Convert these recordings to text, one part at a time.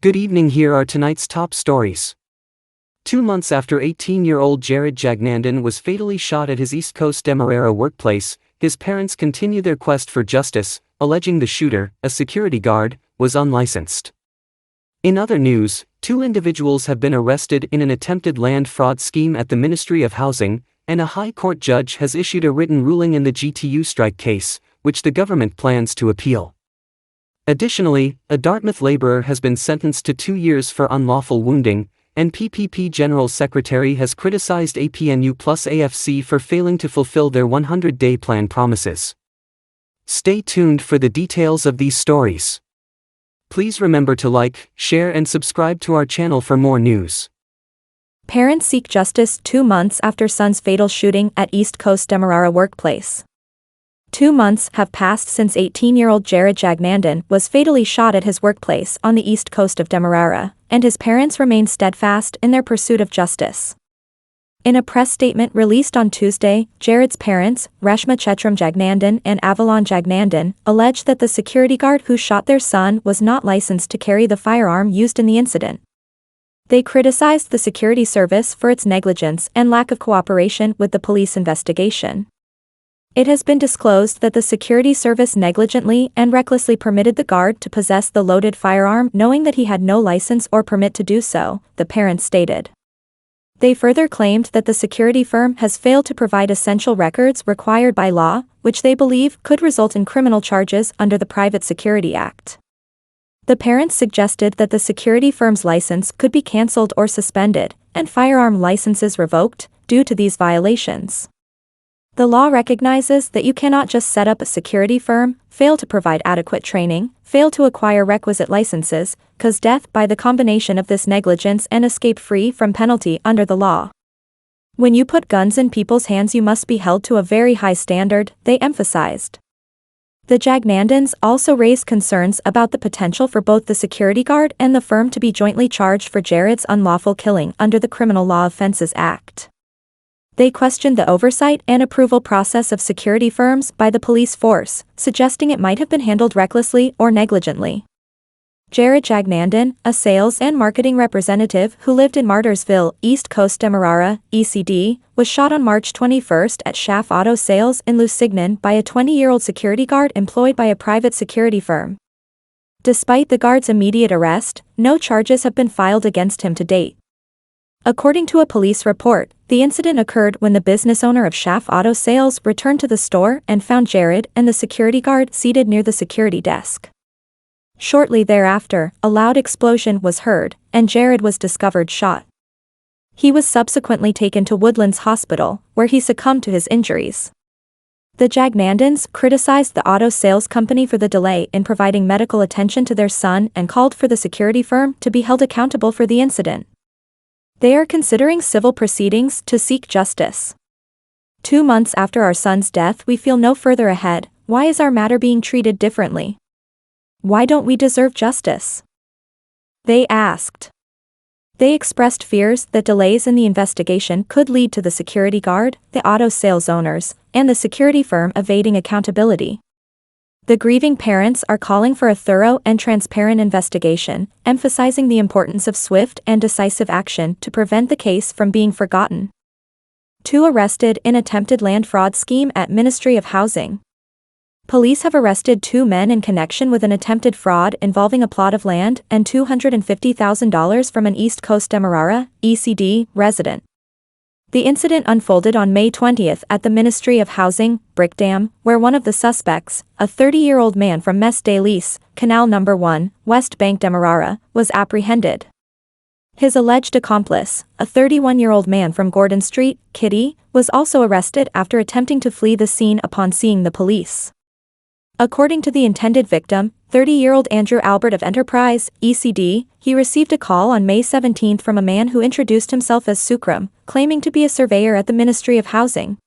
Good evening, here are tonight's top stories. 2 months after 18-year-old Jagnandan was fatally shot at his East Coast Demerara workplace, his parents continue their quest for justice, alleging the shooter, a security guard, was unlicensed. In other news, 2 individuals have been arrested in an attempted land fraud scheme at the Ministry of Housing, and a high court judge has issued a written ruling in the GTU strike case, which the government plans to appeal. Additionally, a Dartmouth laborer has been sentenced to 2 years for unlawful wounding, and PPP General Secretary has criticized APNU plus AFC for failing to fulfill their 100-day plan promises. Stay tuned for the details of these stories. Please remember to like, share and subscribe to our channel for more news. Parents seek justice 2 months after son's fatal shooting at East Coast Demerara workplace. 2 months have passed since 18-year-old Jagnandan was fatally shot at his workplace on the east coast of Demerara, and his parents remain steadfast in their pursuit of justice. In a press statement released on Tuesday, Jared's parents, Reshma Jagnandan and Avalon Jagnandan, alleged that the security guard who shot their son was not licensed to carry the firearm used in the incident. They criticized the security service for its negligence and lack of cooperation with the police investigation. It has been disclosed that the security service negligently and recklessly permitted the guard to possess the loaded firearm knowing that he had no license or permit to do so, the parents stated. They further claimed that the security firm has failed to provide essential records required by law, which they believe could result in criminal charges under the Private Security Act. The parents suggested that the security firm's license could be cancelled or suspended, and firearm licenses revoked, due to these violations. The law recognizes that you cannot just set up a security firm, fail to provide adequate training, fail to acquire requisite licenses, cause death by the combination of this negligence and escape free from penalty under the law. When you put guns in people's hands, you must be held to a very high standard, they emphasized. The Jagnandans also raised concerns about the potential for both the security guard and the firm to be jointly charged for Jared's unlawful killing under the Criminal Law Offences Act. They questioned the oversight and approval process of security firms by the police force, suggesting it might have been handled recklessly or negligently. Jared Jagnandan, a sales and marketing representative who lived in Martyrsville, East Coast Demerara, ECD, was shot on March 21 at Schaff Auto Sales in Lusignan by a 20-year-old security guard employed by a private security firm. Despite the guard's immediate arrest, no charges have been filed against him to date. According to a police report, the incident occurred when the business owner of Schaff Auto Sales returned to the store and found Jared and the security guard seated near the security desk. Shortly thereafter, a loud explosion was heard, and Jared was discovered shot. He was subsequently taken to Woodlands Hospital, where he succumbed to his injuries. The Jagnandans criticized the auto sales company for the delay in providing medical attention to their son and called for the security firm to be held accountable for the incident. They are considering civil proceedings to seek justice. 2 months after our son's death, we feel no further ahead. Why is our matter being treated differently? Why don't we deserve justice? They asked. They expressed fears that delays in the investigation could lead to the security guard, the auto sales owners, and the security firm evading accountability. The grieving parents are calling for a thorough and transparent investigation, emphasizing the importance of swift and decisive action to prevent the case from being forgotten. 2 arrested in attempted land fraud scheme at Ministry of Housing. Police have arrested 2 men in connection with an attempted fraud involving a plot of land and $250,000 from an East Coast Demerara, ECD, resident. The incident unfolded on May 20 at the Ministry of Housing, Brickdam, where one of the suspects, a 30-year-old man from Mess des Lys, Canal No. 1, West Bank Demerara, was apprehended. His alleged accomplice, a 31-year-old man from Gordon Street, Kitty, was also arrested after attempting to flee the scene upon seeing the police. According to the intended victim, 30-year-old Andrew Albert of Enterprise, ECD, he received a call on May 17 from a man who introduced himself as Sukram, claiming to be a surveyor at the Ministry of Housing.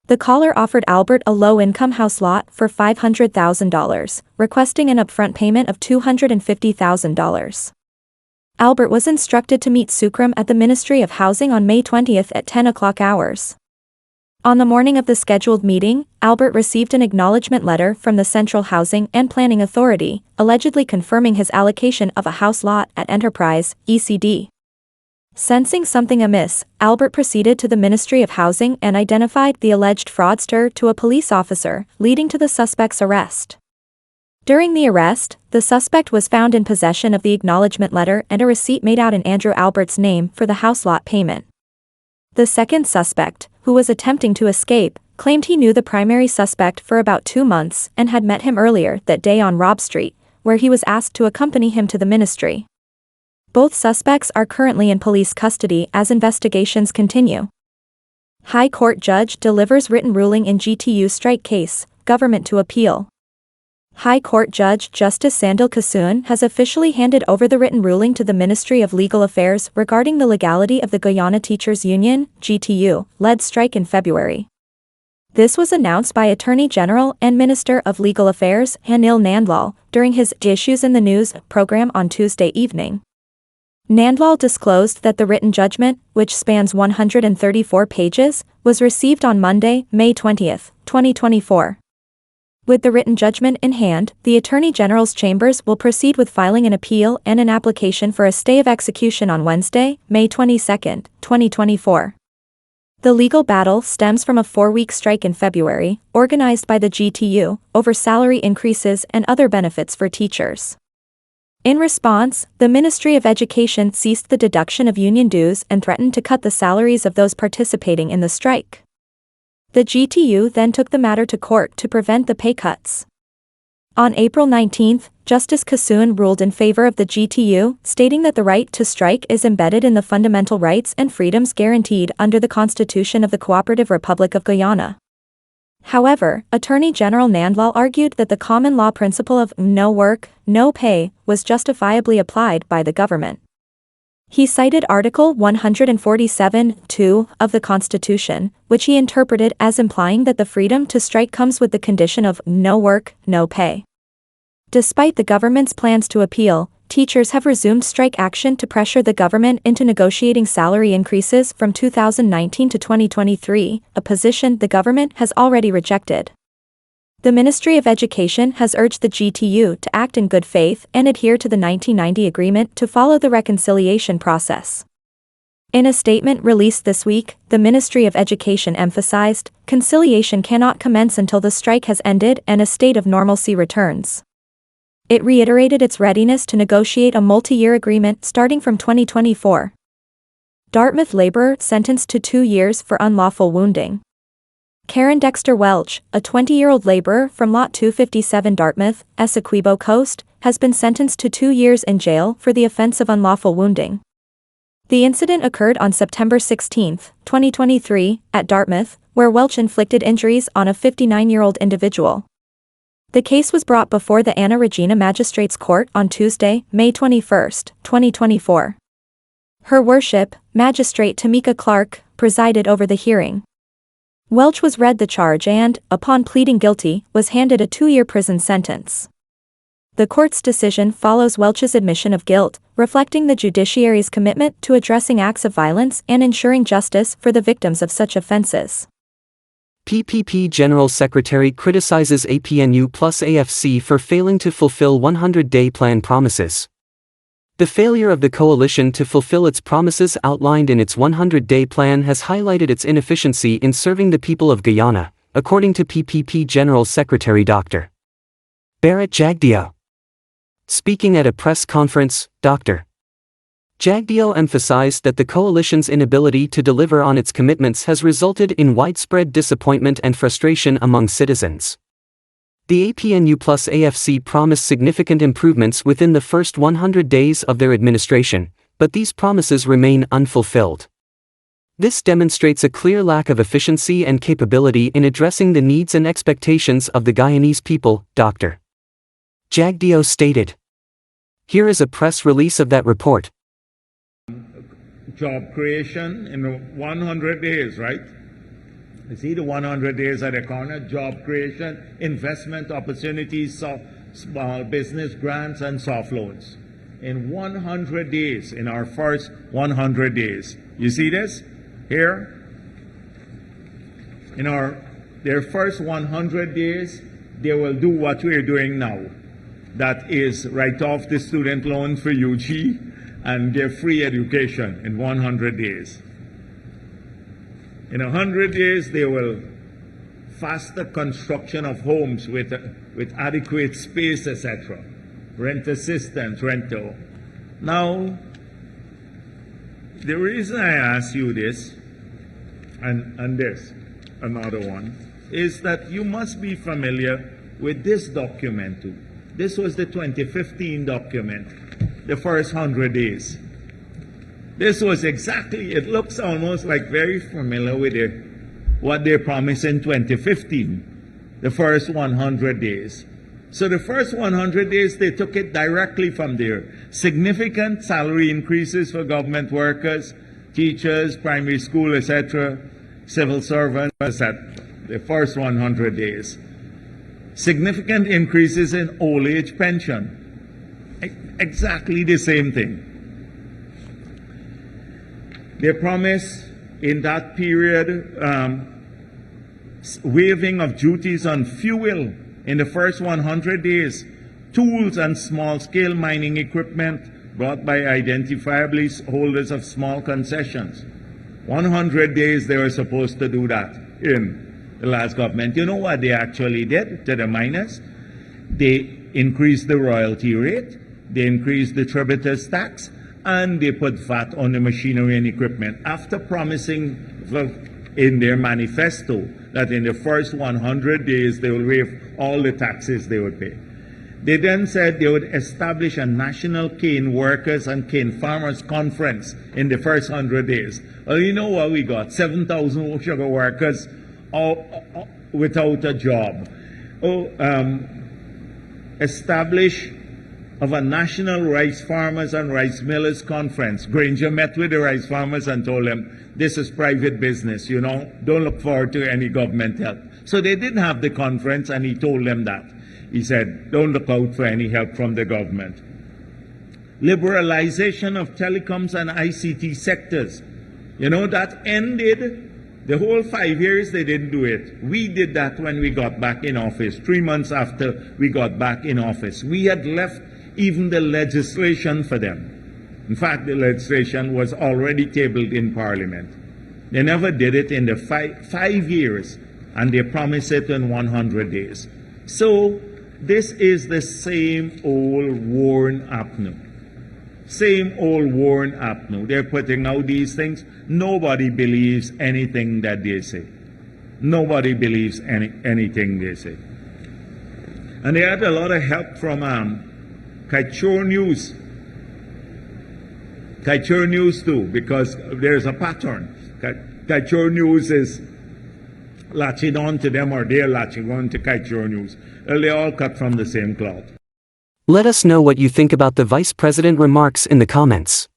The caller offered Albert a low-income house lot for $500,000, requesting an upfront payment of $250,000. Albert was instructed to meet Sukram at the Ministry of Housing on May 20 at 10 o'clock hours. On the morning of the scheduled meeting, Albert received an acknowledgement letter from the Central Housing and Planning Authority, allegedly confirming his allocation of a house lot at Enterprise, ECD. Sensing something amiss, Albert proceeded to the Ministry of Housing and identified the alleged fraudster to a police officer, leading to the suspect's arrest. During the arrest, the suspect was found in possession of the acknowledgement letter and a receipt made out in Andrew Albert's name for the house lot payment. The second suspect, who was attempting to escape, claimed he knew the primary suspect for about 2 months and had met him earlier that day on Robb Street, where he was asked to accompany him to the ministry. Both suspects are currently in police custody as investigations continue. High Court judge delivers written ruling in GTU strike case, government to appeal. High Court Judge Justice Sandil Kasoon has officially handed over the written ruling to the Ministry of Legal Affairs regarding the legality of the Guyana Teachers Union, GTU, led strike in February. This was announced by Attorney General and Minister of Legal Affairs Anil Nandlal during his Issues in the News program on Tuesday evening. Nandlal disclosed that the written judgment, which spans 134 pages, was received on Monday, May 20, 2024. With the written judgment in hand, the Attorney General's chambers will proceed with filing an appeal and an application for a stay of execution on Wednesday, May 22, 2024. The legal battle stems from a 4-week strike in February, organized by the GTU, over salary increases and other benefits for teachers. In response, the Ministry of Education ceased the deduction of union dues and threatened to cut the salaries of those participating in the strike. The GTU then took the matter to court to prevent the pay cuts. On April 19, Justice Kasoon ruled in favor of the GTU, stating that the right to strike is embedded in the fundamental rights and freedoms guaranteed under the Constitution of the Cooperative Republic of Guyana. However, Attorney General Nandlal argued that the common law principle of no work, no pay was justifiably applied by the government. He cited Article 147(2) of the Constitution, which he interpreted as implying that the freedom to strike comes with the condition of no work, no pay. Despite the government's plans to appeal, teachers have resumed strike action to pressure the government into negotiating salary increases from 2019 to 2023, a position the government has already rejected. The Ministry of Education has urged the GTU to act in good faith and adhere to the 1990 agreement to follow the reconciliation process. In a statement released this week, the Ministry of Education emphasized, conciliation cannot commence until the strike has ended and a state of normalcy returns. It reiterated its readiness to negotiate a multi-year agreement starting from 2024. Dartmouth laborer sentenced to 2 years for unlawful wounding. Karen Dexter Welch, a 20-year-old laborer from Lot 257 Dartmouth, Essequibo Coast, has been sentenced to 2 years in jail for the offense of unlawful wounding. The incident occurred on September 16, 2023, at Dartmouth, where Welch inflicted injuries on a 59-year-old individual. The case was brought before the Anna Regina Magistrates Court on Tuesday, May 21, 2024. Her Worship, Magistrate Tamika Clark, presided over the hearing. Welch was read the charge and, upon pleading guilty, was handed a 2-year prison sentence. The court's decision follows Welch's admission of guilt, reflecting the judiciary's commitment to addressing acts of violence and ensuring justice for the victims of such offenses. PPP General Secretary criticizes APNU plus AFC for failing to fulfill 100-day plan promises. The failure of the coalition to fulfill its promises outlined in its 100-day plan has highlighted its inefficiency in serving the people of Guyana, according to PPP General Secretary Dr. Barrett Jagdeo. Speaking at a press conference, Dr. Jagdeo emphasized that the coalition's inability to deliver on its commitments has resulted in widespread disappointment and frustration among citizens. The APNU plus AFC promised significant improvements within the first 100 days of their administration, but these promises remain unfulfilled. This demonstrates a clear lack of efficiency and capability in addressing the needs and expectations of the Guyanese people, Dr. Jagdeo stated. Here is a press release of that report. Job creation in 100 days, right? You see the 100 days at the corner, job creation, investment opportunities, small business grants and soft loans. In 100 days, in our first 100 days. You see this? Here? their first 100 days, they will do what we're doing now. That is, write off the student loan for UG and give free education in 100 days. In 100 days, they will faster construction of homes with adequate space, etc. Rent assistance, rental. Now, the reason I ask you this, and this, another one, is that you must be familiar with this document too. This was the 2015 document, the first 100 days. This was exactly, it looks almost like very familiar with what they promised in 2015, the first 100 days. So the first 100 days, they took it directly from there. Significant salary increases for government workers, teachers, primary school, etc., civil servants, etc. The first 100 days. Significant increases in old age pension. Exactly the same thing. They promised in that period waiving of duties on fuel in the first 100 days, tools and small-scale mining equipment brought by identifiably holders of small concessions. 100 days they were supposed to do that in the last government. You know what they actually did to the miners? They increased the royalty rate, they increased the tributers tax, and they put VAT on the machinery and equipment after promising in their manifesto that in the first 100 days they will waive all the taxes they would pay. They then said they would establish a national cane workers and cane farmers conference in the first 100 days. Well, you know what we got? 7,000 sugar workers all without a job. Establish of a national rice farmers and rice millers conference. Granger met with the rice farmers and told them, this is private business, you know, don't look forward to any government help. So they didn't have the conference, and he told them that. He said, don't look out for any help from the government. Liberalization of telecoms and ICT sectors. You know, that ended the whole 5 years. They didn't do it. We did that when we got back in office, 3 months after we got back in office. We had left even the legislation for them. In fact, the legislation was already tabled in Parliament. They never did it in the five years, and they promised it in 100 days. So this is the same old worn apno. Same old worn apno. They're putting out these things. Nobody believes anything that they say. Nobody believes anything they say. And they had a lot of help from Kaichur News. Kaichur News too, because there's a pattern. Kaichur News is latching on to them, or they're latching on to Kaichur News. Well, they all cut from the same cloth. Let us know what you think about the Vice President remarks in the comments.